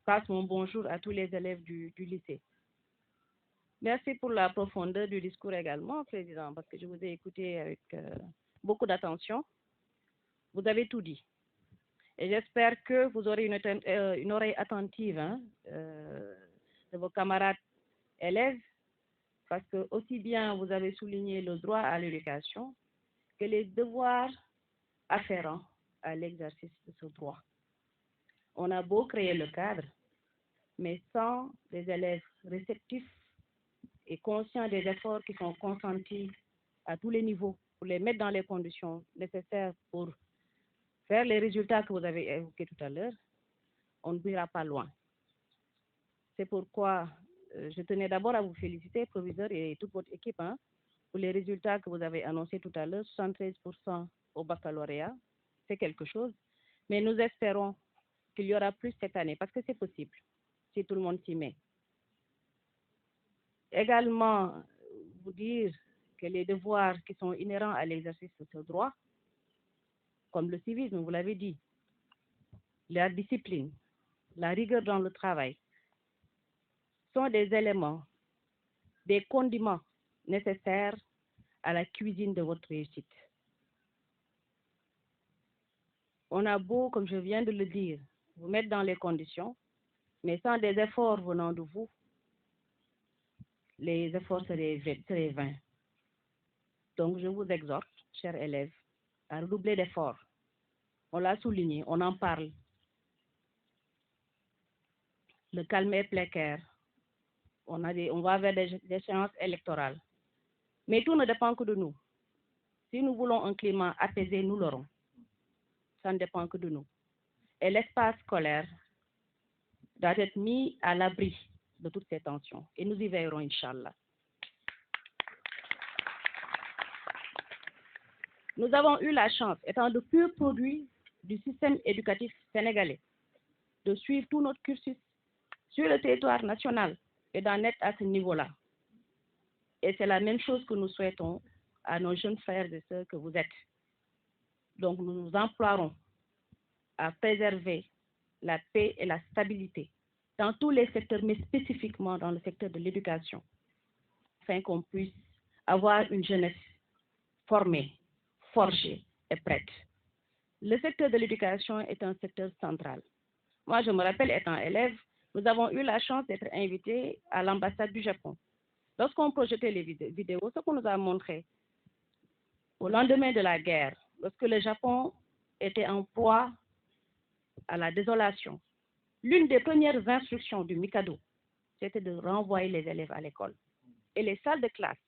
passe mon bonjour à tous les élèves du lycée. Merci pour la profondeur du discours également, Président, parce que je vous ai écouté avec beaucoup d'attention. Vous avez tout dit. Et j'espère que vous aurez une oreille attentive hein, de vos camarades élèves, parce que aussi bien vous avez souligné le droit à l'éducation que les devoirs afférents à l'exercice de ce droit. On a beau créer le cadre, mais sans des élèves réceptifs et conscients des efforts qui sont consentis à tous les niveaux pour les mettre dans les conditions nécessaires pour faire les résultats que vous avez évoqués tout à l'heure, on n'ira pas loin. C'est pourquoi je tenais d'abord à vous féliciter, proviseur et toute votre équipe, hein, pour les résultats que vous avez annoncés tout à l'heure, 73% au baccalauréat, c'est quelque chose. Mais nous espérons qu'il y aura plus cette année, parce que c'est possible, si tout le monde s'y met. Également, vous dire que les devoirs qui sont inhérents à l'exercice de ce droit, comme le civisme, vous l'avez dit, la discipline, la rigueur dans le travail, sont des éléments, des condiments nécessaires à la cuisine de votre réussite. On a beau, comme je viens de le dire, vous mettre dans les conditions, mais sans des efforts venant de vous, les efforts seraient vains. Donc, je vous exhorte, chers élèves, à redoubler d'efforts. On l'a souligné, on en parle. Le calme est précaire. On va vers des échéances électorales. Mais tout ne dépend que de nous. Si nous voulons un climat apaisé, nous l'aurons. Ça ne dépend que de nous. Et l'espace scolaire doit être mis à l'abri de toutes ces tensions. Et nous y veillerons, Inch'Allah. Nous avons eu la chance, étant de purs produits du système éducatif sénégalais, de suivre tout notre cursus sur le territoire national et d'en être à ce niveau-là. Et c'est la même chose que nous souhaitons à nos jeunes frères et sœurs que vous êtes. Donc nous nous emploierons à préserver la paix et la stabilité dans tous les secteurs, mais spécifiquement dans le secteur de l'éducation, afin qu'on puisse avoir une jeunesse formée, forgée et prête. Le secteur de l'éducation est un secteur central. Moi, je me rappelle, étant élève, nous avons eu la chance d'être invités à l'ambassade du Japon. Lorsqu'on projetait les vidéos, ce qu'on nous a montré, au lendemain de la guerre, lorsque le Japon était en proie à la désolation, l'une des premières instructions du Mikado, c'était de renvoyer les élèves à l'école. Et les salles de classe,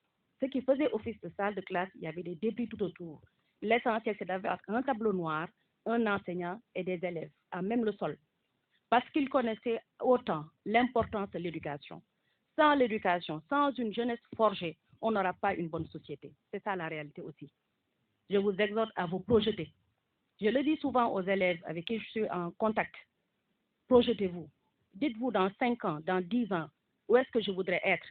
ce qui faisait office de salle de classe, il y avait des débris tout autour. L'essentiel, c'est d'avoir un tableau noir, un enseignant et des élèves, à même le sol. Parce qu'ils connaissaient autant l'importance de l'éducation. Sans l'éducation, sans une jeunesse forgée, on n'aura pas une bonne société. C'est ça la réalité aussi. Je vous exhorte à vous projeter. Je le dis souvent aux élèves avec qui je suis en contact. Projetez-vous. Dites-vous dans 5 ans, dans 10 ans, où est-ce que je voudrais être?